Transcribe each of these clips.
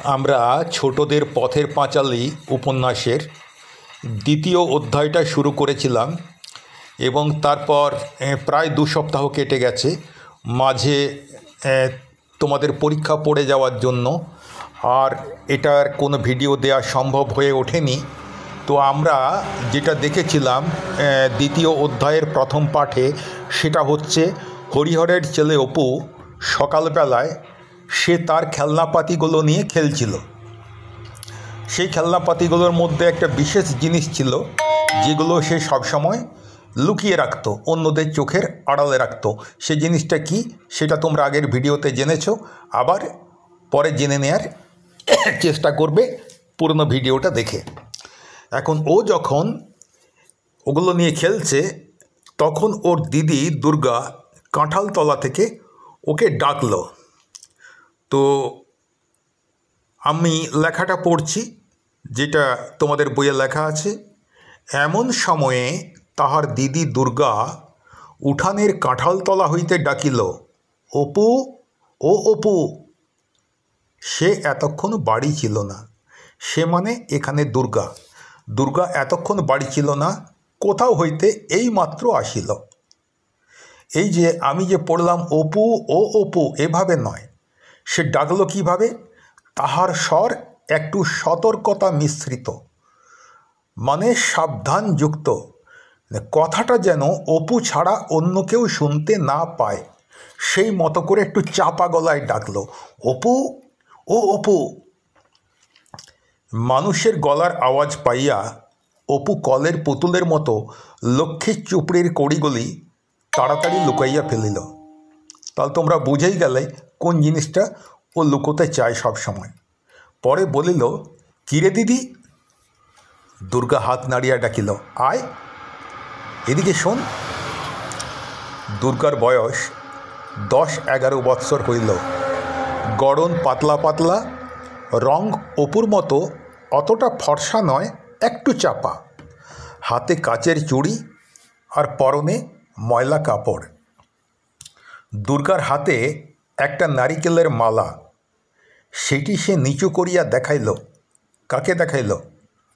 আমরা ছোটদের পথের পাঁচালী উপন্যাসের দ্বিতীয় অধ্যায়টা শুরু করেছিলাম এবং তারপর প্রায় 2 সপ্তাহ কেটে গেছে। মাঝে তোমাদের পরীক্ষা পড়ে যাওয়ার জন্য আর এটার কোনো ভিডিও দেওয়া সম্ভব হয়ে ওঠেনি। তো আমরা যেটা দেখেছিলাম দ্বিতীয় অধ্যায়ের প্রথম পাঠে, সেটা হচ্ছে হরিহরের ছেলে অপু সকালবেলায় সে তার খেলনাপাতিগুলো নিয়ে খেলছিল। সেই খেলনাপাতিগুলোর মধ্যে একটা বিশেষ জিনিস ছিল যেগুলো সে সবসময় লুকিয়ে রাখতো, অন্যদের চোখের আড়ালে রাখতো। সেই জিনিসটা কি সেটা তোমরা আগের ভিডিওতে জেনেছো, আবার পরে জেনে নেওয়ার চেষ্টা করবে পুরনো ভিডিওটা দেখে। এখন ও যখন ওগুলো নিয়ে খেলছে, তখন ওর দিদি দুর্গা কাঁঠালতলা থেকে ওকে ডাকলো। তো আমি লেখাটা পড়ছি, যেটা তোমাদের বইয়ে লেখা আছে। এমন সময়ে তাহার দিদি দুর্গা উঠানের কাঁঠালতলা হইতে ডাকিল, অপু, ও অপু। সে এতক্ষণ বাড়ি ছিল না। সে মানে এখানে দুর্গা। দুর্গা এতক্ষণ বাড়ি ছিল না, কোথাও হইতে এই মাত্র আসিল। এই যে আমি যে পড়লাম অপু, ও অপু, এভাবে নয়। সে ডাকলো কিভাবে? তাহার স্বর একটু সতর্কতা মিশ্রিত, মানে সাবধানযুক্ত। কথাটা যেন অপু ছাড়া অন্য কেউ শুনতে না পায়, সেই মতো করে একটু চাপা গলায় ডাকলো, অপু, ও অপু। মানুষের গলার আওয়াজ পাইয়া অপু কলের পুতুলের মতো লক্ষ্মীর চুপড়ির কড়িগুলি তাড়াতাড়ি লুকাইয়া ফেলিল। তাহলে তোমরা বুঝেই গেলে কোন জিনিসটা ও লুকোতে চায় সব সময়। পরে বলিল, কিরে দিদি? দুর্গা হাত নাড়িয়া ডাকিল, আয় এদিকে শোন। দুর্গার বয়স 10-11 বৎসর হইল। গড়ন পাতলা পাতলা, রং অপুর মতো অতটা ফর্সা নয়, একটু চাপা। হাতে কাচের চুড়ি আর পরনে ময়লা কাপড়। দুর্গার হাতে একটা নারিকেলের মালা, সেটি সে নিচু করিয়া দেখাইল। কাকে দেখাইল?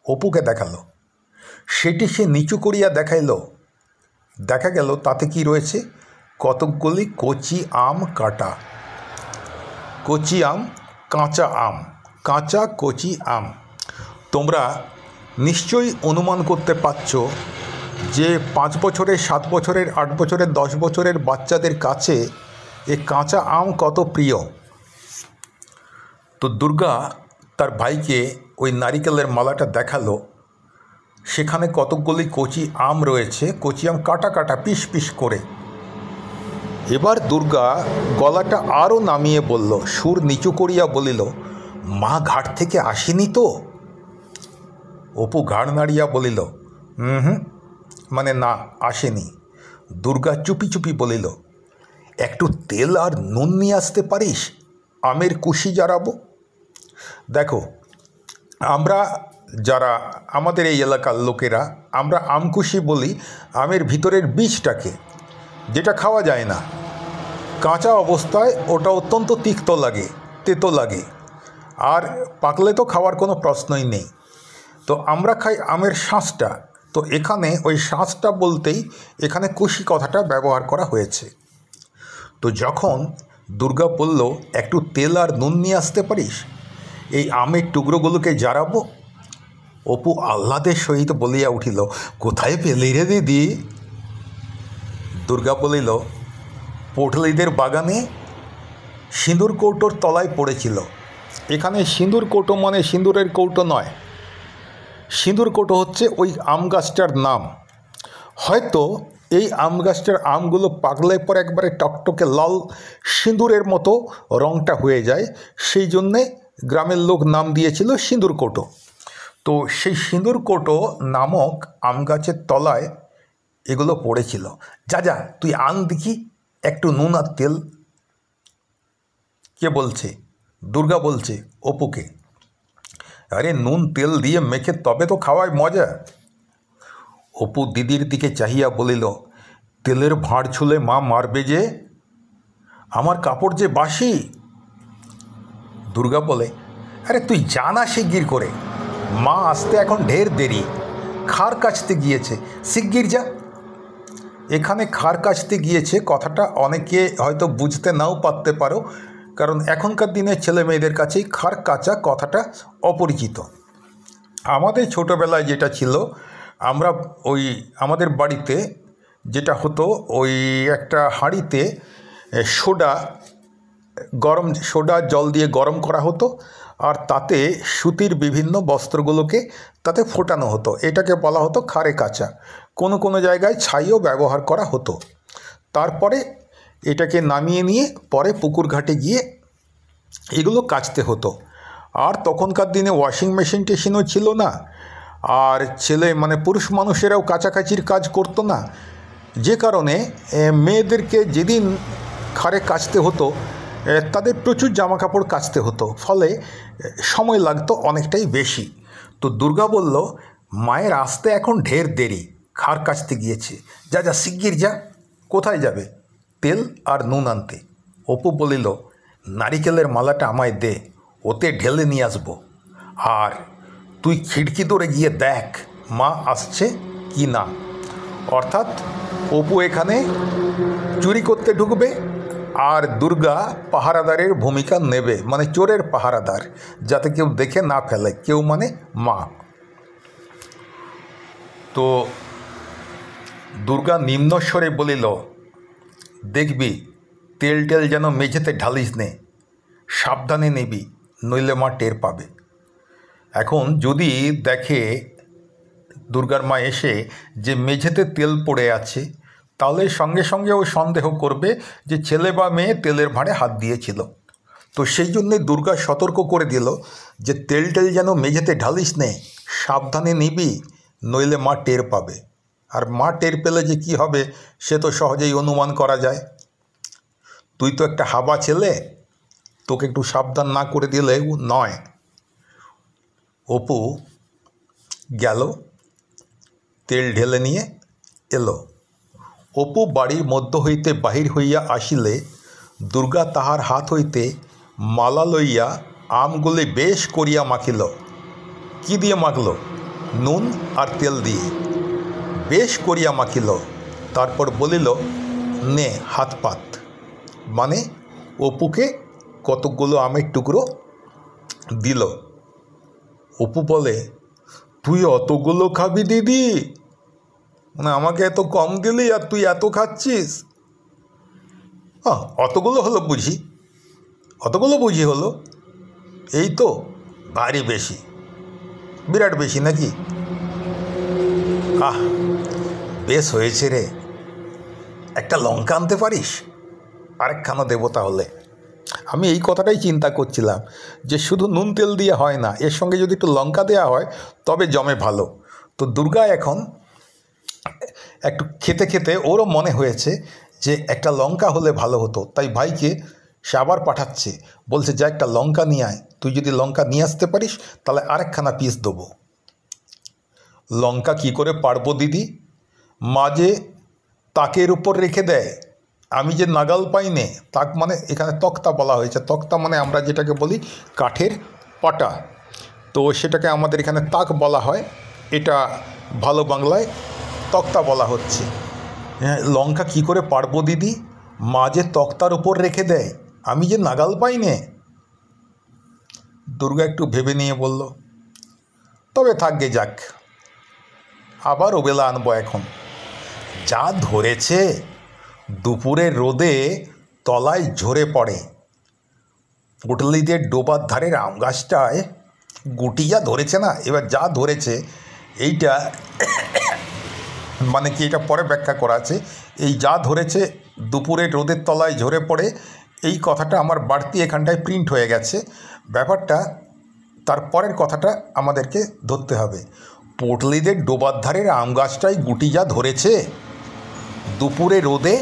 অপুকে দেখালো। সেটি সে নিচু করিয়া দেখাইল। দেখা গেল তাতে কি রয়েছে? কতকগুলি কচি আম কাটা। কচি আম, কাঁচা আম, কাঁচা কচি আম। তোমরা নিশ্চয়ই অনুমান করতে পারছ যে 5 বছরের, 7 বছরের, 8 বছরের, 10 বছরের বাচ্চাদের কাছে এ কাঁচা আম কত প্রিয়। তো দুর্গা তার ভাইকে ওই নারিকেলের মালাটা দেখালো। সেখানে কতকগুলি কচি আম রয়েছে, কচি আম কাটা কাটা পিস পিস করে। এবার দুর্গা গলাটা আরও নামিয়ে বলল, সুর নিচু করিয়া বলিল, মা ঘাট থেকে আসেনি তো? অপু ঘাড় নাড়িয়া বলিল, মানে না, আসেনি। দুর্গা চুপি চুপি বলিল, একটু তেল আর নুন নিয়ে আসতে পারিস? আমের কুশি জারাবো। দেখো, আমরা যারা আমাদের এই এলাকার লোকেরা, আমরা আমকুশি বলি আমের ভিতরের বীজটাকে, যেটা খাওয়া যায় না। কাঁচা অবস্থায় ওটা অত্যন্ত তিক্ত লাগে, তেতো লাগে, আর পাকলে তো খাওয়ার কোনো প্রশ্নই নেই। তো আমরা খাই আমের শাঁসটা। তো এখানে ওই শাঁসটা বলতেই এখানে কুশি কথাটা ব্যবহার করা হয়েছে। তো যখন দুর্গা বলল, একটু তেল আর নুন নিয়ে আসতে পারিস, এই আমের টুকরোগুলোকে জারাবো, অপু আহ্লাদের সহিত বলিয়া উঠিল, কোথায় পেলি রে দিদি? দুর্গা বলিল, পটলিদের বাগানে সিঁদুর কৌটোর তলায় পড়েছিল। এখানে সিঁদুর কৌটো মানে সিঁদুরের কৌটো নয়। সিঁদুর কৌটো হচ্ছে ওই আম গাছটার নাম। হয়তো এই আম গাছটার আমগুলো পাকলে পর একবারে টকটকে লাল সিঁদুরের মতো রঙটা হয়ে যায়, সেই জন্যে গ্রামের লোক নাম দিয়েছিল সিঁদুর কৌটো। তো সেই সিঁদুর কৌটো নামক আম গাছের তলায় এগুলো পড়েছিল। যা যা, তুই আন দেখি একটু নুন আর তেল। কে বলছে? দুর্গা বলছে অপুকে। আরে নুন তেল দিয়ে মেখে তবে তো খাওয়ায় মজা। অপু দিদির দিকে চাহিয়া বলিল, তেলের ভাঁড় ছুলে মা মারবে যে, আমার কাপড় যে বাসি। দুর্গা বলে, আরে তুই জানা শিগগির করে, মা আসতে এখন ঢের দেরি, খার কাচতে গিয়েছে, শিগগির যা। এখানে খার কাচতে গিয়েছে কথাটা অনেকে হয়তো বুঝতে নাও পারতে পারো, কারণ এখনকার দিনে ছেলে মেয়েদের কাছেই খার কাচা কথাটা অপরিচিত। আমাদের ছোটোবেলায় যেটা ছিল, আমরা ওই আমাদের বাড়িতে যেটা হতো, ওই একটা হাঁড়িতে সোডা জল দিয়ে গরম করা হতো, আর তাতে সুতির বিভিন্ন বস্ত্রগুলোকে তাতে ফোটানো হতো। এটাকে বলা হতো খারে কাচা। কোনো কোনো জায়গায় ছাইও ব্যবহার করা হতো। তারপরে এটাকে নামিয়ে নিয়ে পরে পুকুর ঘাটে গিয়ে এগুলো কাচতে হতো। আর তখনকার দিনে ওয়াশিং মেশিন টেশিনও ছিল না, আর পুরুষ মানুষেরাও কাচাকাচির কাজ করতো না, যে কারণে মেয়েদেরকে যেদিন খারে কাচতে হতো তাদের প্রচুর জামা কাপড় কাচতে হতো, ফলে সময় লাগতো অনেকটাই বেশি। তো দুর্গা বলল, মায়ের আসতে এখন ঢের দেরি, খার কাচতে গিয়েছে, যা যা শিগগির যা। কোথায় যাবে? তেল আর নুন আনতে। অপু বলিল, নারিকেলের মালাটা আমায় দে, ওতে ঢেলে নিয়ে আসবো। আর তুই খিড়কি ধরে গিয়ে দেখ মা আসছে কি না। অর্থাৎ অপু এখানে চুরি করতে ঢুকবে, আর দুর্গা পাহারাদারের ভূমিকা নেবে, মানে চোরের পাহারাদার, যাতে কেউ দেখে না ফেলে। কেউ মানে মা। তো দুর্গা নিম্নস্বরে বলিল, দেখবি তেল টেল যেন মেঝেতে ঢালিস নে, সাবধানে নিবি, নইলে মা টের পাবে। এখন যদি দেখে দুর্গার মা এসে যে মেঝেতে তেল পড়ে আছে, তাহলে সঙ্গে সঙ্গে ও সন্দেহ করবে যে ছেলে বা মেয়ে তেলের ভাঁড়ে হাত দিয়েছিল। তো সেই জন্যে দুর্গা সতর্ক করে দিল যে তেল টেল যেন মেঝেতে ঢালিস নে, সাবধানে নিবি, নইলে মা টের পাবে। আর মা টের পেলে যে কি হবে সে তো সহজেই অনুমান করা যায়। তুই তো একটা হাবা ছেলে, তোকে একটু সাবধান না করে দিলে নয়। অপু গেল, তেল ঢেলে নিয়ে এলো। অপু বাড়ির মধ্য হইতে বাহির হইয়া আসিলে দুর্গা তাহার হাত হইতে মালা লইয়া আমগুলি বেশ করিয়া মাখিল। কি দিয়ে মাখল? নুন আর তেল দিয়ে বেশ করিয়া মাখিল। তারপর বলিল, নে হাত পাত, মানে অপুকে কতকগুলো আমের টুকরো দিল। অপু বলে, তুই অতগুলো খাবি দিদি? মানে আমাকে এত কম দিলি আর তুই এত খাচ্ছিস? অতগুলো হলো বুঝি? অতগুলো বুঝি হলো? এই তো ভারী বেশি, বিরাট বেশি নাকি? বেশ হয়েছে রে, একটা লঙ্কা আনতে পারিস? আরেকখানা দেবো তাহলে। আমি এই কথাটাই চিন্তা করছিলাম যে শুধু নুন তেল দিয়ে হয় না, এর সঙ্গে যদি একটু লঙ্কা দেওয়া হয় তবে জমে ভালো। তো দুর্গা এখন একটু খেতে খেতে ওরও মনে হয়েছে যে একটা লঙ্কা হলে ভালো হতো, তাই ভাইকে সে আবার পাঠাচ্ছে, বলছে যা একটা লঙ্কা নিয়ে আয়, তুই যদি লঙ্কা নিয়ে আসতে পারিস তাহলে আরেকখানা পিস দেবো। লঙ্কা কি করে পারবো দিদি? মা যে তাকের উপর রেখে দেয়, আমি যে নাগাল পাই নে। তাক মানে এখানে তক্তা বলা হয়েছে, তক্তা মানে আমরা যেটাকে বলি কাঠের পাটা, তো সেটাকে আমাদের এখানে তাক বলা হয়, এটা ভালো বাংলায় তক্তা বলা হচ্ছে। লঙ্কা কি করে পারবো দিদি? মা যে তক্তার উপর রেখে দেয়, আমি যে নাগাল পাই নে। দুর্গা একটু ভেবে নিয়ে বলল, তবে থাকবে যাক, আবার ওবেলা আনবো। এখন যা ধরেছে, দুপুরের রোদে তলায় ঝরে পড়ে। পুটলিদের ডোবার ধারের আম গাছটায় গুটি যা ধরেছে না, এবার যা ধরেছে এইটা মানে কি, এটা পরে ব্যাখ্যা করা আছে। এই যা ধরেছে দুপুরের রোদের তলায় ঝরে পড়ে, এই কথাটা আমার বাড়তি এখানটায় প্রিন্ট হয়ে গেছে। ব্যাপারটা তারপরের কথাটা আমাদেরকে ধরতে হবে। পুটলিদের ডোবার ধারের আম গাছটায় গুটি যা ধরেছে, দুপুরে রোদে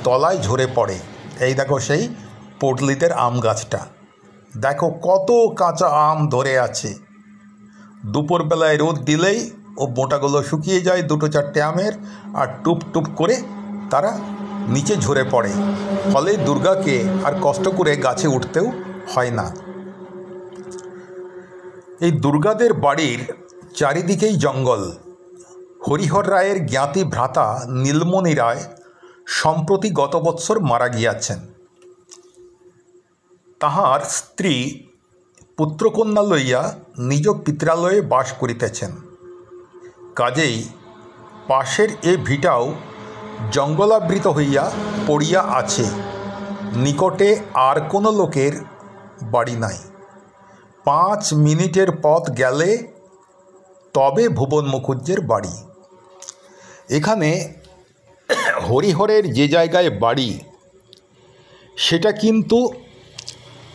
তলায় ঝরে পড়ে। এই দেখো সেই পুটলিদের আম গাছটা, দেখো কত কাঁচা আম ধরে আছে। দুপুরবেলায় রোদ দিলেই ও মোটাগুলো শুকিয়ে যায়, দুটো চারটে আমের, আর টুপ টুপ করে তারা নিচে ঝরে পড়ে। ফলে দুর্গাকে আর কষ্ট করে গাছে উঠতেও হয় না। এই দুর্গাদের বাড়ির চারিদিকেই জঙ্গল। হরিহর রায়ের জ্ঞাতি ভ্রাতা নীলমণি রায় সম্প্রতি গত বৎসর মারা গিয়াছেন। তাহার স্ত্রী পুত্রকন্যা লইয়া নিজ পিত্রালয়ে বাস করিতেছেন। কাজেই পাশের এ ভিটাও জঙ্গলাবৃত হইয়া পড়িয়া আছে। নিকটে আর কোনো লোকের বাড়ি নাই। 5 মিনিটের পথ গেলে তবে ভুবন মুখুজ্জের বাড়ি। এখানে হরিহরের যে জায়গায় বাড়ি সেটা কিন্তু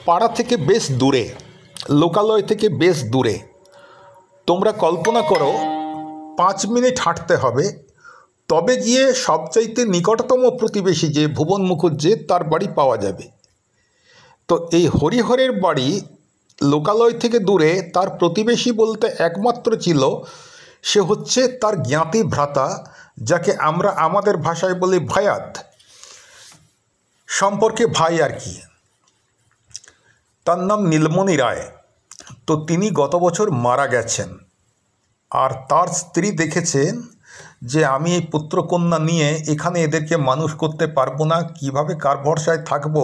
পাড়া থেকে বেশ দূরে, লোকালয় থেকে বেশ দূরে। তোমরা কল্পনা করো 5 মিনিট হাঁটতে হবে, তবে গিয়ে সবচাইতে নিকটতম প্রতিবেশী যে ভুবন মুখুজ্জে তার বাড়ি পাওয়া যাবে। তো এই হরিহরের বাড়ি লোকালয় থেকে দূরে, তার প্রতিবেশী বলতে একমাত্র ছিল সে হচ্ছে তার জ্ঞাতি ভ্রাতা, যাকে আমরা আমাদের ভাষায় বলি ভায়াত, সম্পর্কে ভাই আর কি। তার নাম নীলমণি রায়। তো তিনি গত বছর মারা গেছেন। আর তার স্ত্রী দেখেছেন যে আমি এই পুত্রকন্যা নিয়ে এখানে এদেরকে মানুষ করতে পারবো না, কিভাবে কার ভরসায় থাকবো।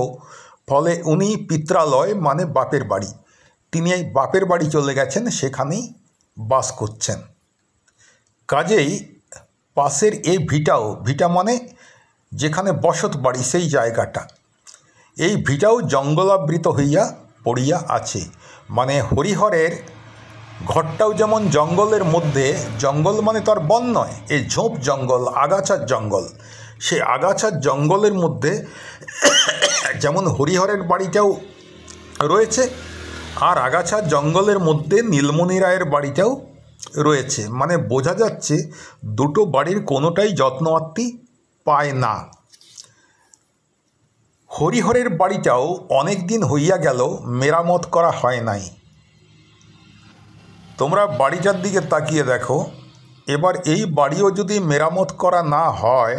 ফলে উনি পিত্রালয় মানে বাপের বাড়ি, তিনি এই বাপের বাড়ি চলে গেছেন, সেখানেই বাস করছেন। কাজেই পাশের এই ভিটাও, ভিটা মানে যেখানে বসত বাড়ি সেই জায়গাটা, এই ভিটাও জঙ্গলাবৃত হইয়া পড়িয়া আছে। মানে হরিহরের ঘরটাও যেমন জঙ্গলের মধ্যে, জঙ্গল মানে তার বন নয়, এই ঝোপ জঙ্গল, আগাছার জঙ্গল, সেই আগাছার জঙ্গলের মধ্যে যেমন হরিহরের বাড়িটাও রয়েছে, আর আগাছার জঙ্গলের মধ্যে নীলমণি রায়ের বাড়িটাও রয়েছে। মানে বোঝা যাচ্ছে দুটো বাড়ির কোনোটাই যত্নআত্তি পায় না। হরিহরের বাড়িটাও অনেক দিন হইয়া গেল মেরামত করা হয় নাই। তোমরা বাড়িটার দিকে তাকিয়ে দেখো। এবার এই বাড়িও যদি মেরামত করা না হয়,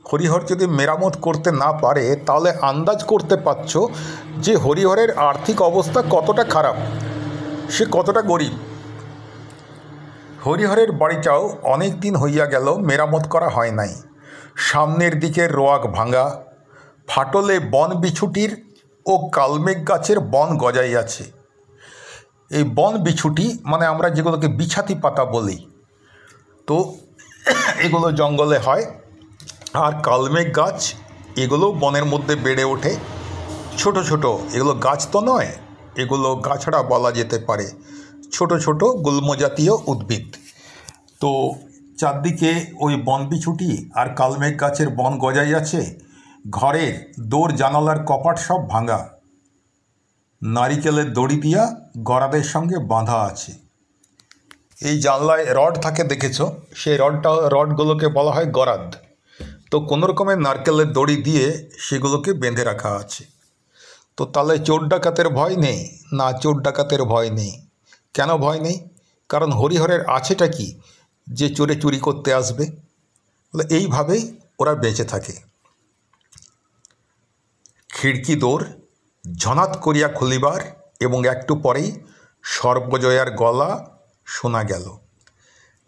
হরিহর যদি মেরামত করতে না পারে, তাহলে আন্দাজ করতে পারছো যে হরিহরের আর্থিক অবস্থা কতটা খারাপ, সে কতটা গরিব। হরিহরের বাড়িটাও অনেক দিন হইয়া গেল মেরামত করা হয় নাই। সামনের দিকের রোয়াক ভাঙা, ফাটলে বন বিছুটির ও কালমেঘ গাছের বন গজাইয়াছে। এই বন বিছুটি মানে আমরা যেগুলোকে বিছাতি পাতা বলি, তো এগুলো জঙ্গলে হয়। আর কালমেঘ গাছ, এগুলো বনের মধ্যে বেড়ে ওঠে, ছোট ছোট, এগুলো গাছ তো নয়, এগুলো গাছড়া বলা যেতে পারে, ছোট ছোট গুল্ম জাতীয় উদ্ভিদ। তো চারদিকে ওই বন বিছুটি আর কালমেঘ গাছের বন গজাই আছে। ঘরের দোর জানালার কপাট সব ভাঙা, নারিকেলের দড়ি দিয়া গরাদের সঙ্গে বাঁধা আছে। এই জানলায় রড থাকে দেখেছ, সেই রডগুলোকে বলা হয় গরাদ। তো কোনো রকমের নারকেলের দড়ি দিয়ে সেগুলোকে বেঁধে রাখা আছে। তো তাহলে চোর ডাকাতের ভয় নেই? না, চোর ডাকাতের ভয় নেই। কেন ভয় নেই? কারণ হরিহরের আছেটা কি যে চোরে চুরি করতে আসবে? এইভাবেই ওরা বেঁচে থাকে। খিড়কি দোর ঝনাত করিয়া খুলিবার এবং একটু পরেই সর্বজয়ার গলা শোনা গেল।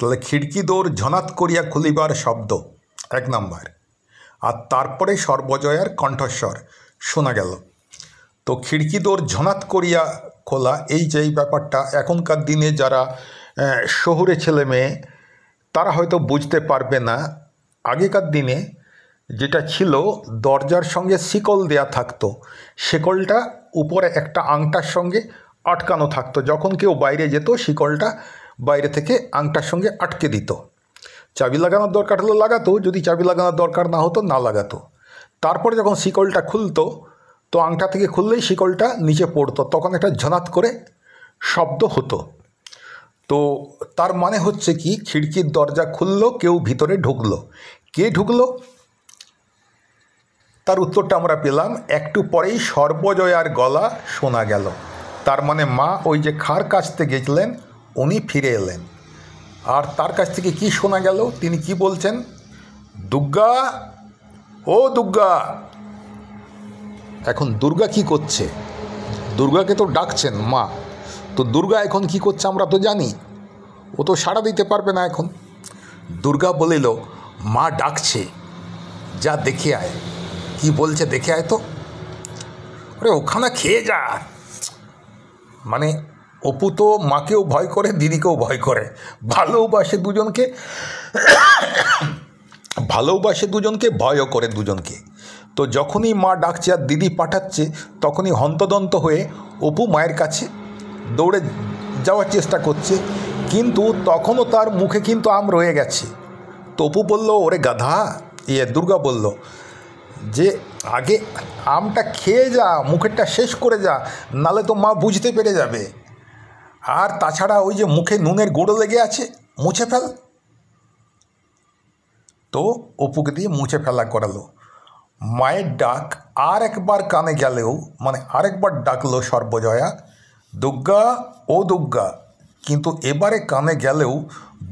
তাহলে খিড়কি দোর ঝনাত করিয়া খুলিবার শব্দ 1 নাম্বার, আর তারপরে সর্বজয়ার কণ্ঠস্বর শোনা গেল। তো খিড়কি দোর ঝনাত করিয়া খোলা, এই যে ব্যাপারটা এখনকার দিনে যারা শহুরে ছেলে মেয়ে তারা হয়তো বুঝতে পারবে না। আগেকার দিনে যেটা ছিল, দরজার সঙ্গে শিকল দেয়া থাকতো, শিকলটা উপরে একটা আংটার সঙ্গে আটকানো থাকতো। যখন কেউ বাইরে যেত, শিকলটা বাইরে থেকে আংটার সঙ্গে আটকে দিত। চাবি লাগানোর দরকার হলে লাগাতো, যদি চাবি লাগানোর দরকার না হতো না লাগাতো। তারপরে যখন শিকলটা খুলতো, তো আংটা থেকে খুললেই শিকলটা নিচে পড়তো, তখন একটা ঝনাত করে শব্দ হতো। তো তার মানে হচ্ছে কি, খিড়কির দরজা খুললো, কেউ ভিতরে ঢুকলো। কে ঢুকলো? তার উত্তরটা আমরা পেলাম একটু পরেই সর্বজয়ার গলা শোনা গেল। তার মানে মা ওই যে খার কাছতে গেছিলেন, উনি ফিরে এলেন। আর তার কাছ থেকে কি শোনা গেল? তিনি কি বলছেন? দুর্গা, ও দুর্গা। এখন দুর্গা কি করছে? দুর্গাকে তো ডাকছেন মা। তো দুর্গা এখন কি করছে আমরা তো জানি, ও তো সাড়া দিতে পারবে না এখন। দুর্গা বলিল, মা ডাকছে, যা দেখে আয়। কি বলছে দেখে আয় তো। আরে ওখানে খেয়ে যা। মানে অপু তো মাকেও ভয় করে, দিদিকেও ভয় করে, ভালোবাসে দুজনকে, ভয়ও করে দুজনকে। তো যখনই মা ডাকছে আর দিদি পাঠাচ্ছে, তখনই হন্তদন্ত হয়ে অপু মায়ের কাছে দৌড়ে যাওয়ার চেষ্টা করছে, কিন্তু তখনও তার মুখে কিন্তু আম রয়ে গেছে। তো অপু বলল, ওরে গাধা, দুর্গা বলল যে আগে আমটা খেয়ে যা, মুখেরটা শেষ করে যা, নালে তো মা বুঝতে পেরে যাবে। আর তাছাড়া ওই যে মুখে নুনের গুঁড়ো লেগে আছে, মুছে ফেল। তো অপুকে দিয়ে মুছে ফেলা করালো। মায়ের ডাক আর একবার কানে গেলেও, মানে আরেকবার ডাকলো সর্বজয়া, দুর্গা ও দুর্গা, কিন্তু এবারে কানে গেলেও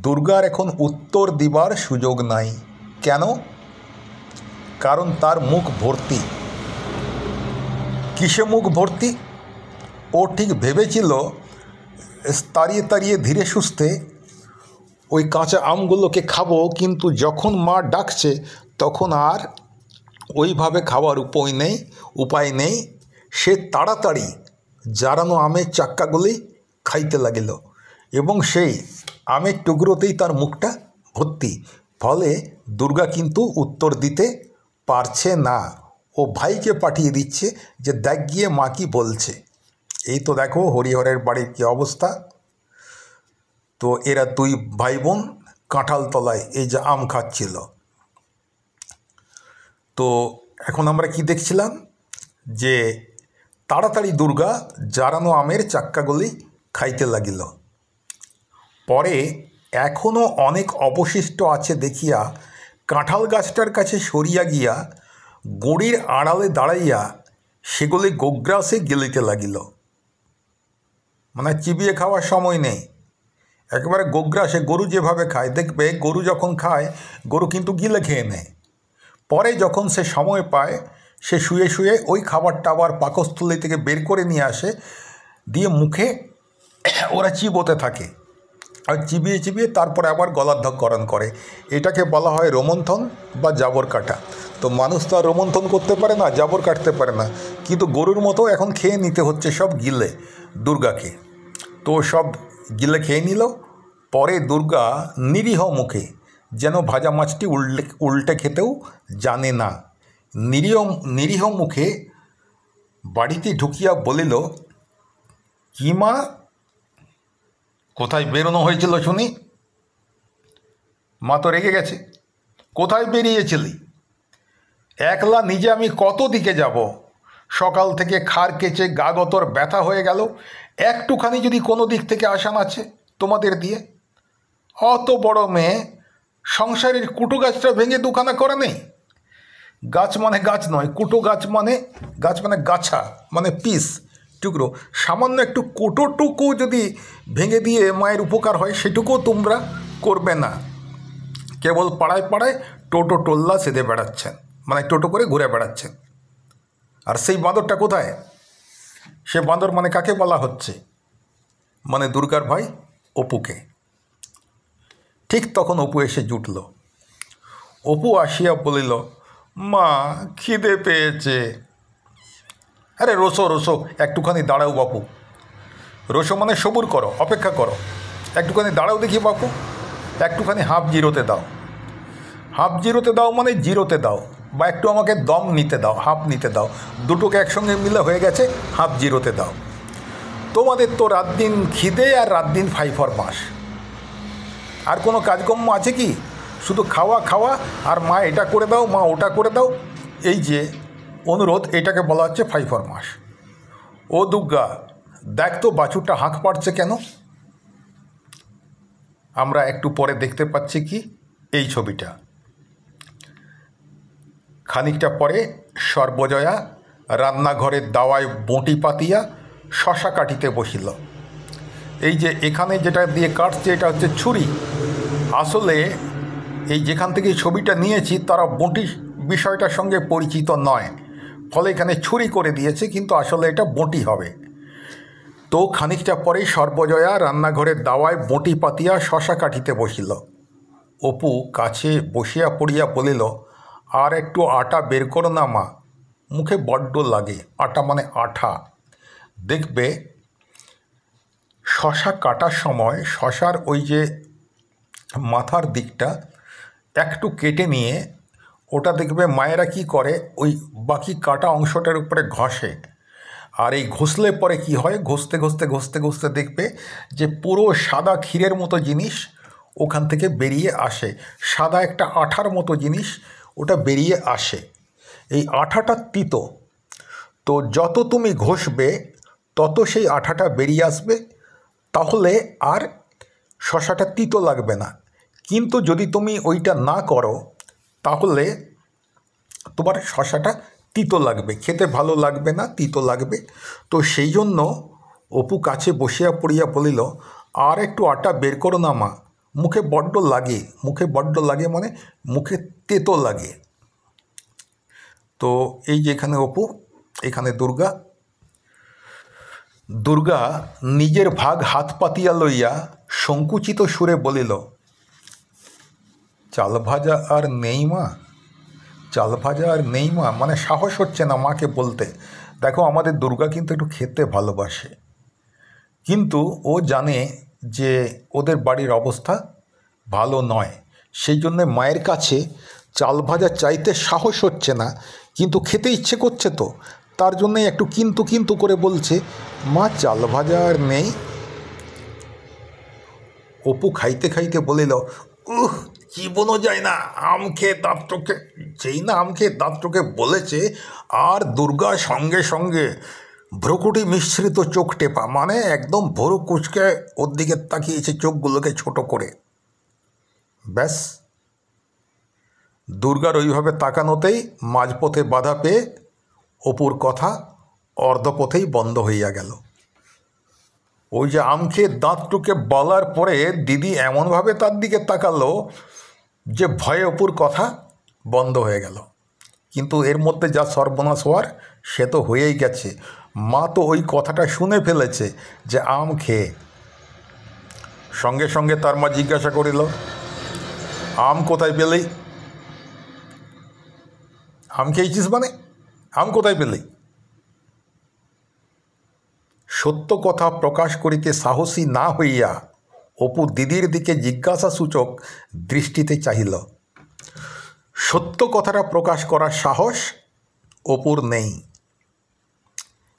দুর্গার এখন উত্তর দিবার সুযোগ নাই। কেন? কারণ তার মুখ ভর্তি। কিসে মুখ ভর্তি? ও ঠিক ভেবেছিল তাড়িয়ে তাড়িয়ে ধীরে সুস্থে ওই কাঁচা আমগুলোকে খাবো, কিন্তু যখন মা ডাকছে তখন আর ওইভাবে খাওয়ার উপায় নেই। সে তাড়াতাড়ি জারানো আমের চাক্কাগুলি খাইতে লাগিল, এবং সেই আমের টুকরোতেই তার মুখটা ভর্তি। ফলে দুর্গা কিন্তু উত্তর দিতে পারছে না। ও ভাইকে পাঠিয়ে দিচ্ছে যে দেখ গিয়ে মা কি বলছে। এই তো দেখো হরিহরের বাড়ির কী অবস্থা। তো এরা দুই ভাই বোন কাঁঠাল তলায় এই যে আম খাচ্ছিল। তো এখন আমরা কি দেখছিলাম, যে তাড়াতাড়ি দুর্গা জারানো আমের চাক্কাগুলি খাইতে লাগিল। পরে এখনও অনেক অবশিষ্ট আছে দেখিয়া কাঁঠাল গাছটার কাছে সরিয়া গিয়া গুঁড়ির আড়ালে দাঁড়াইয়া সেগুলি গোগ্রাসে গিলিতে লাগিল। মানে চিবিয়ে খাওয়ার সময় নেই, একেবারে গোগ্রাসে। গরু যেভাবে খায়, দেখবে গরু যখন খায়, গরু কিন্তু গিলে খেয়ে নেয়। পরে যখন সে সময় পায়, সে শুয়ে শুয়ে ওই খাবারটা আবার পাকস্থলী থেকে বের করে নিয়ে আসে, দিয়ে মুখে ওরা চিবোতে থাকে, আর চিবিয়ে চিবিয়ে তারপরে আবার গলাধ্যকরণ করে। এটাকে বলা হয় রোমন্থন বা জাবর কাটা। তো মানুষ তো আর রোমন্থন করতে পারে না, জাবর কাটতে পারে না, কিন্তু গরুর মতো এখন খেয়ে নিতে হচ্ছে সব গিলে দুর্গাকে। তো সব গিলে খেয়ে নিল। পরে দুর্গা নিরীহ মুখে, যেন ভাজা মাছটি উল্টে খেতেও জানে না, নিরীহ মুখে বাড়িতে ঢুকিয়া বলিল, কি মা, কোথায় বেরোনো হয়েছিল শুনি? মা তো রেগে গেছে। কোথায় বেরিয়েছিলি? একলা নিজে আমি কত দিকে যাব? সকাল থেকে খার কেচে গা গতর ব্যথা হয়ে গেল, একটুখানি যদি কোনো দিক থেকে আসান আছে তোমাদের দিয়ে? অত বড় মেয়ে, সংসারের কুটো গাছটা ভেঙে দুখানা করা নেই? গাছ মানে গাছ নয়, কুটো গাছ মানে গাছা, মানে পিস, টুকরো। সামান্য একটু কুটোটুকু যদি ভেঙে দিয়ে মায়ের উপকার হয়, সেটুকুও তোমরা করবে না। কেবল পাড়ায় পাড়ায় টোটো টোল্লা সেদে বেড়াচ্ছেন, মানে টোটো করে ঘুরে বেড়াচ্ছেন। আর সেই বাঁদরটা কোথায়? সে বাঁদর মানে কাকে বলা হচ্ছে? মানে দুর্গার ভাই অপুকে। ঠিক তখন অপু এসে জুটল। অপু আসিয়া বলিল, মা খিদে পেয়েছে। আরে রোসো, একটুখানি দাঁড়াও বাপু। রোসো মানে সবুর করো, অপেক্ষা করো, একটুখানি দাঁড়াও দেখি বাপু, একটুখানি হাফ জিরোতে দাও। হাফ জিরোতে দাও মানে জিরোতে দাও, বা একটু আমাকে দম নিতে দাও, হাফ নিতে দাও, দুটোকে একসঙ্গে মিলে হয়ে গেছে হাফ জিরোতে দাও। তোমাদের তো রাত দিন খিদে আর রাত দিন ফাইফর মাস, আর কোনো কাজকর্ম আছে কি? শুধু খাওয়া খাওয়া, আর মা এটা করে দাও, মা ওটা করে দাও, এই যে অনুরোধ, এটাকে বলা হচ্ছে ফাইফর মাস। ও দুর্গা, দেখ তো বাছুরটা হাঁক পাড়ছে কেন? আমরা একটু পরে দেখতে পাচ্ছি কি এই ছবিটা। খানিকটা পরে সর্বজয়া রান্নাঘরের দাওয়ায় বঁটি পাতিয়া শশা কাটিতে বসিল। এই যে এখানে যেটা দিয়ে কাটছে, এটা হচ্ছে ছুরি। আসলে এই যেখান থেকে ছবিটা নিয়েছি, তারা বঁটি বিষয়টার সঙ্গে পরিচিত নয়, ফলে এখানে ছুরি করে দিয়েছে, কিন্তু আসলে এটা বঁটি হবে। তো তো খানিকটা পরেই সর্বজয়া রান্নাঘরের দাওয়ায় বঁটি পাতিয়া শশা কাটিতে বসিল। অপু কাছে বসিয়া পড়িয়া বলিল, আর একটু আটা বের করো না মা, মুখে বড্ড লাগে। আটা মানে আঠা। দেখবে শশা কাটার সময় শশার ওই যে মাথার দিকটা একটু কেটে নিয়ে ওটা দেখবে মায়েরা কি করে, ওই বাকি কাটা অংশটার উপরে ঘষে। আর এই ঘষলে পরে কি হয়, ঘষতে ঘষতে ঘষতে ঘষতে দেখবে যে পুরো সাদা ক্ষীরের মতো জিনিস ওখান থেকে বেরিয়ে আসে। সাদা একটা আঠার মতো জিনিস ওটা বেরিয়ে আসে। এই আঠাটা তিতো, তো যত তুমি ঘষবে তত সেই আঠাটা বেরিয়ে আসবে, তাহলে আর শশাটা তিতো লাগবে না। কিন্তু যদি তুমি ওইটা না করো তাহলে তোমার শশাটা তিতো লাগবে, খেতে ভালো লাগবে না, তিতো লাগবে। তো সেই জন্য অপু কাছে বসিয়া পড়িয়া বলিল, আর একটু আটা বের করো না মা, মুখে বড্ড লাগে। মুখে বড্ড লাগে মানে মুখে তেতো লাগে। তো এই যে এখানে অপু, এখানে দুর্গা। দুর্গা নিজের ভাগ হাত পাতিয়া লইয়া সংকুচিত সুরে বলিল, চাল ভাজা আর নেই মা, চাল ভাজা আর নেই মা। মানে সাহস হচ্ছে না মাকে বলতে। দেখো আমাদের দুর্গা কিন্তু একটু খেতে ভালোবাসে, কিন্তু ও জানে যে ওদের বাড়ির অবস্থা ভালো নয়, সেই জন্যে মায়ের কাছে চাল ভাজা চাইতে সাহস হচ্ছে না, কিন্তু খেতে ইচ্ছে করছে। তো তার জন্যই একটু কিন্তু কিন্তু করে বলছে, মা চাল ভাজা আর নেই। অপু খাইতে খাইতে বলিল, জীবনও যায় না, আম খেয়ে দাঁত টোকে। যেই না আম খেয়ে দাঁত টোকে বলেছে, আর দুর্গা সঙ্গে সঙ্গে ভ্রুকুটি মিশ্রিত চোখ টেপা, মানে একদম ভরু কুচকে ওর দিকে তাকিয়েছে চোখগুলোকে ছোট করে। ব্যাস, দুর্গার ওইভাবে তাকানোতেই মাঝপথে বাধা পেয়ে অপুর কথা অর্ধপথেই বন্ধ হইয়া গেল। ওই যে আম খেয়ে দাঁত টুকে বলার পরে দিদি এমনভাবে তার দিকে তাকালো যে ভয়ে অপুর কথা বন্ধ হয়ে গেল। কিন্তু এর মধ্যে যা সর্বনাশ হওয়ার সে তো হয়েই গেছে। মা তো ওই কথাটা শুনে ফেলেছে যে আম খেয়ে। সঙ্গে সঙ্গে তার মা জিজ্ঞাসা করিল, আম কোথায় পেলি? আম খেয়েছিস মানে আম কোথায় পেলি? সত্য কথা প্রকাশ করিতে সাহসী না হইয়া অপু দিদির দিকে জিজ্ঞাসাসূচক দৃষ্টিতে চাহিল। সত্য কথাটা প্রকাশ করার সাহস অপুর নেই,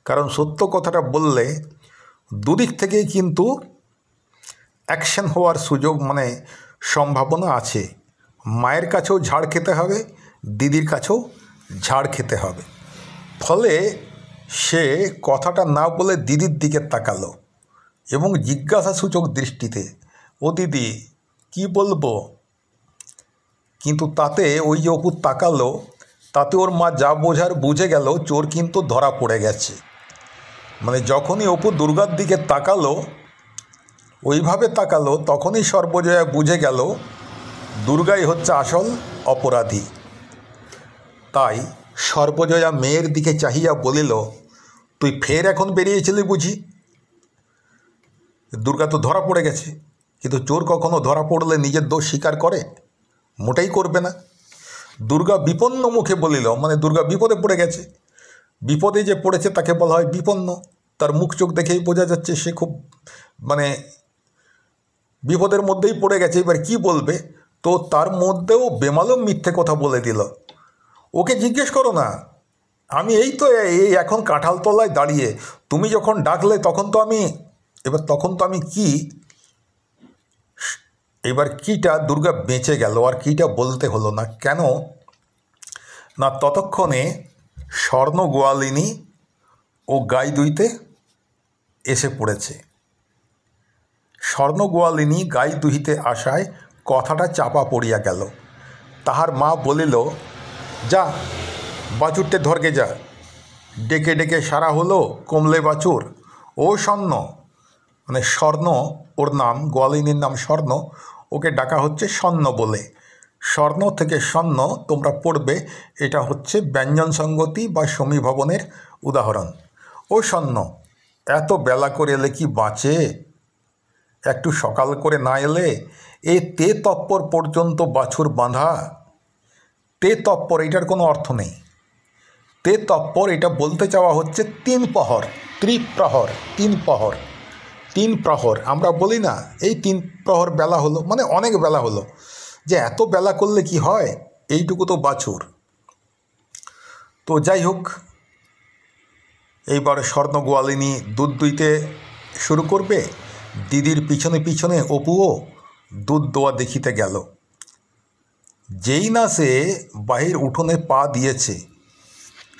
কারণ সত্য কথাটা বললে দুদিক থেকেই কিন্তু অ্যাকশন হওয়ার সুযোগ মানে সম্ভাবনা আছে। মায়ের কাছেও ঝাড় খেতে হবে, দিদির কাছেও ঝাড় খেতে হবে। ফলে সে কথাটা না বলে দিদির দিকে তাকালো এবং জিজ্ঞাসাসূচক দৃষ্টিতে, ও দিদি কি বলবো? কিন্তু তাতে ওই যে অপু তাকালো, তাতে ওর মা যা বোঝার বুঝে গেল চোর কিন্তু ধরা পড়ে গেছে। মানে যখনই অপু দুর্গার দিকে তাকালো, ওইভাবে তাকালো, তখনই সর্বজয়া বুঝে গেল দুর্গাই হচ্ছে আসল অপরাধী। তাই সর্বজয়া মেয়ের দিকে চাহিয়া বলিল, তুই ফের এখন বেরিয়েছিলি বুঝি? দুর্গা তো ধরা পড়ে গেছে, কিন্তু চোর কখনো ধরা পড়লে নিজের দোষ স্বীকার করে? মোটেই করবে না। দুর্গা বিপন্ন মুখে বলিল, মানে দুর্গা বিপদে পড়ে গেছে। বিপদে যে পড়েছে তাকে বলা হয় বিপন্ন। তার মুখ চোখ দেখেই বোঝা যাচ্ছে সে খুব মানে বিপদের মধ্যেই পড়ে গেছে। এবার কি বলবে? তো তার মধ্যেও বেমালুম মিথ্যে কথা বলে দিল। ওকে জিজ্ঞেস করো না, আমি এই তো এই এখন কাঁঠালতলায় দাঁড়িয়ে, তুমি যখন ডাকলে তখন তো আমি কি, এবার কিটা দুর্গা বেঁচে গেল, আর কিটা বলতে হলো না। কেন না, ততক্ষণে স্বর্ণ গোয়ালিনী ও গাই দুইতে এসে পড়েছে। স্বর্ণ গোয়ালিনী গাই দুহিতে আসায় কথাটা চাপা পড়িয়া গেল। তাহার মা বলিল, যা বাছুরটে ধরকে যা। ডেকে ডেকে সারা হলো কমলে বাছুর। ও স্বর্ণ, মানে স্বর্ণ ওর নাম, গোয়ালিনীর নাম স্বর্ণ, ওকে ডাকা হচ্ছে স্বর্ণ বলে। স্বর্ণ থেকে স্বর্ণ তোমরা পড়বে, এটা হচ্ছে ব্যঞ্জন সঙ্গতি বা সমীভবনের উদাহরণ। ও স্বর্ণ, এত বেলা করে এলে কি বাঁচে? একটু সকাল করে না এলে এ তে তপ্পর পর্যন্ত বাছুর বাঁধা। তে তপ্পর এটার কোনো অর্থ নেই। তে তপ্পর এটা বলতে চাওয়া হচ্ছে 3 প্রহর, ত্রিপ্রহর, 3 প্রহর, 3 প্রহর। আমরা বলি না এই 3 প্রহর বেলা হলো, মানে অনেক বেলা হলো। যে এত বেলা করলে কি হয়, এইটুকু তো বাছুর। তো যাই হোক, এইবার স্বর্ণ গোয়ালিনী দুধ দুইতে শুরু করবে। দিদির পিছনে পিছনে অপুও দুধ দোয়া দেখিতে গেল। যেই না সে বাহির উঠোনে পা দিয়েছে,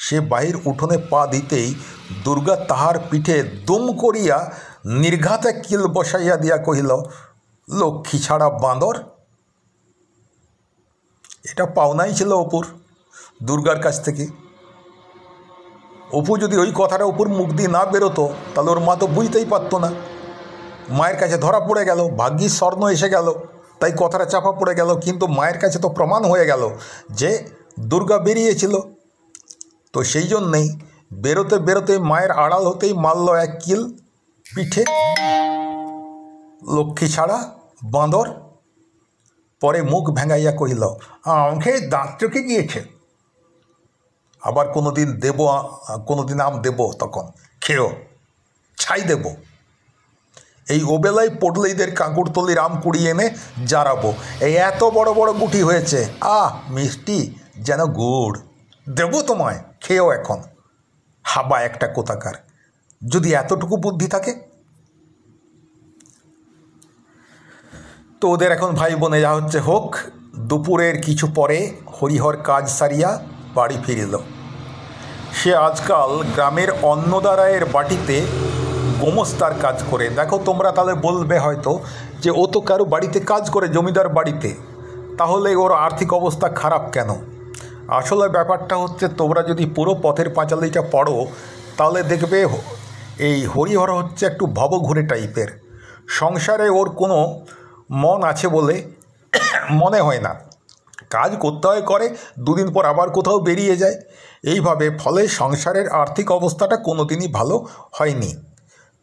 সে বাহির উঠোনে পা দিতেই দুর্গা তাহার পিঠে দুম করিয়া নির্ঘাতে কিল বসাইয়া দিয়া কহিল, লক্ষ্মী ছাড়া বাঁদর। এটা পাওনাই ছিল অপুর দুর্গার কাছ থেকে। অপু যদি ওই কথাটা অপুর মুখ দিয়ে না বেরোতো তাহলে ওর মা তো বুঝতেই পারতো না। মায়ের কাছে ধরা পড়ে গেল, ভাগ্যিস স্বর্ণ এসে গেল, তাই কথাটা চাপা পড়ে গেল। কিন্তু মায়ের কাছে তো প্রমাণ হয়ে গেল যে দুর্গা বেরিয়েছিল। তো সেই জন্যেই বেরোতে বেরোতে মায়ের আড়াল হতেই মারল এক কিল পিঠে, লক্ষ্মী ছাড়া বাঁদর। পরে মুখ ভেঙাইয়া কহিল, আমাকে দাঁত চোখে গিয়েছে। আবার কোনোদিন দেব, কোনোদিন আম দেব, তখন খেয়েও ছাই দেব। এই ওবেলায় পড়লেইদের কাঁকুড়তলির আম কুড়িয়ে এনে জারাবো। এই এত বড় বড় গুটি হয়েছে, মিষ্টি যেন গুড়। দেবো তোমায়, খেয়েও এখন। হাবা একটা কোথাকার, যদি এতটুকু বুদ্ধি থাকে। তো ওদের এখন ভাই বোনে যা হচ্ছে হোক। দুপুরের কিছু পরে হরিহর কাজ সারিয়া বাড়ি ফিরিল। সে আজকাল গ্রামের অন্নদারায়ের বাটিতে গোমস্তার কাজ করে। দেখো তোমরা তাহলে বলবে হয়তো যে ও তো কারো বাড়িতে কাজ করে, জমিদার বাড়িতে, তাহলে ওর আর্থিক অবস্থা খারাপ কেন? আসলে ব্যাপারটা হচ্ছে, তোমরা যদি পুরো পথের পাঁচালীটা পড়ো তাহলে দেখবে এই হরিহর হচ্ছে একটু ভবঘুরে টাইপের। সংসারে ওর কোনো মন আছে বলে মনে হয় না। কাজ করতে হয় করে, দুদিন পর আবার কোথাও বেরিয়ে যায়, এইভাবে। ফলে সংসারের আর্থিক অবস্থাটা কোনো দিনই ভালো হয়নি।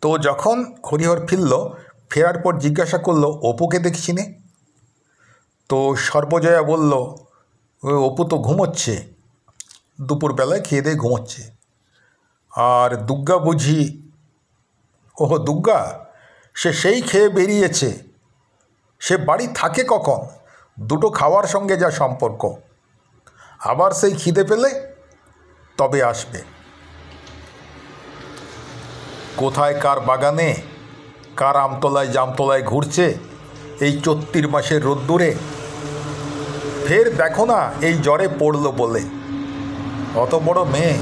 তো যখন হরিহর ফেরার পর জিজ্ঞাসা করলো, অপুকে দেখছি নে? তো সর্বজয়া বলল, অপু তো ঘুমোচ্ছে, দুপুরবেলায় খেয়ে দিয়ে ঘুমোচ্ছে। আর দুর্গা বুঝি? ওহো, দুর্গা, সে সেই খেয়ে বেরিয়েছে। সে বাড়ি থাকে কখন? দুটো খাওয়ার সঙ্গে যা সম্পর্ক। আবার সেই খিদে পেলে তবে আসবে। কোথায় কার বাগানে, কার আমতলায় জামতলায় ঘুরছে এই 34 মাসের রোদ্দুরে। ফের দেখো না এই জ্বরে পড়ল বলে। অত বড় মেয়ে,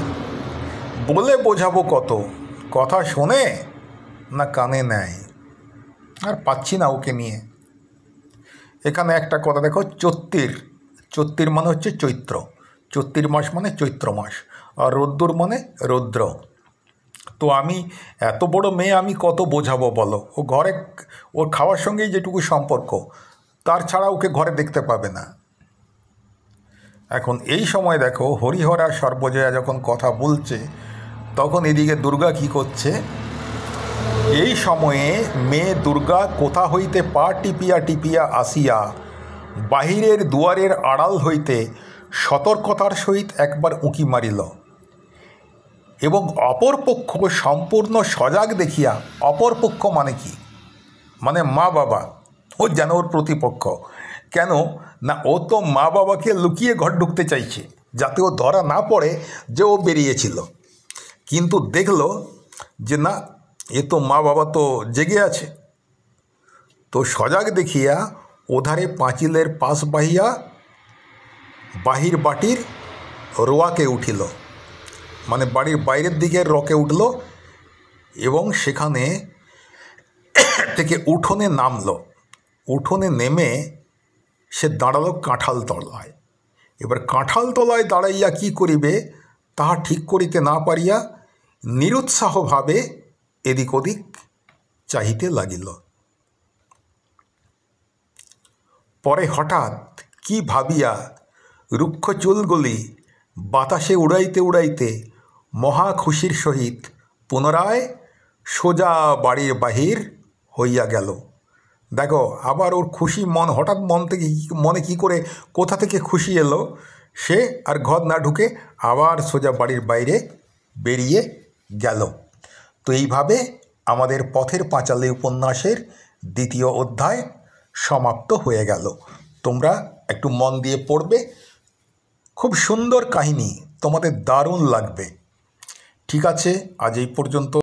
বলে বোঝাবো কত? কথা শোনে না কানে নেয়। আর পাচ্ছি না ওকে নিয়ে। এখানে একটা কথা দেখো, 34 মানে হচ্ছে চৈত্র, 34 মাস মানে চৈত্র মাস, আর রোদ্দুর মানে রৌদ্র। তো আমি এত বড় মেয়ে, আমি কত বোঝাবো বলো? ও ঘরে, ওর খাওয়ার সঙ্গেই যেটুকু সম্পর্ক, তার ছাড়া ওকে ঘরে দেখতে পাবে না। এখন এই সময় দেখো, হরিহর আর সর্বজয়া যখন কথা বলছে, তখন এদিকে দুর্গা কি করছে? এই সময়ে মেয়ে দুর্গা কোথা হইতে পা টিপিয়া টিপিয়া আসিয়া বাহিরের দুয়ারের আড়াল হইতে সতর্কতার সহিত একবার উঁকি মারিল, এবং অপরপক্ষ সম্পূর্ণ সজাগ দেখিয়া, অপরপক্ষ মানে কি? মানে মা বাবা, ও যেন ওর প্রতিপক্ষ। কেন না, ও তো মা বাবাকে লুকিয়ে ঘর ঢুকতে চাইছে, যাতে ও ধরা না পড়ে যে ও বেরিয়েছিল। কিন্তু দেখলো যে না, এ তো মা বাবা তো জেগে আছে। তো সজাগ দেখিয়া ওধারে পাঁচিলের পাশ বাহিয়া বাহির বাটির রোয়াকে উঠিল, মানে বাড়ির বাইরের দিকে রকে উঠল, এবং সেখানে থেকে উঠোনে নামলো। উঠোনে নেমে সে দাঁড়ালো কাঁঠাল তলায়। এবার কাঁঠাল তলায় দাঁড়াইয়া কি করিবে তাহা ঠিক করিতে না পারিয়া নিরুৎসাহভাবে এদিক ওদিক চাহিতে লাগিল। পরে হঠাৎ কি ভাবিয়া রুক্ষ চুলগুলি বাতাসে উড়াইতে উড়াইতে মহা খুশির সহিত পুনরায় সোজা বাড়ির বাহির হইয়া গেল। দেখো আবার ওর খুশি মন, হঠাৎ মনে কি করে কোথা থেকে খুশি এলো, সে আর ঘর না ঢুকে আবার সোজা বাড়ির বাইরে বেরিয়ে গেল। তো এইভাবে আমাদের পথের পাঁচালী উপন্যাসের দ্বিতীয় অধ্যায় সমাপ্ত হয়ে গেল। তোমরা একটু মন দিয়ে পড়বে, খুব সুন্দর কাহিনী, তোমাদের দারুণ লাগবে। ঠিক আছে, আজ এই পর্যন্ত।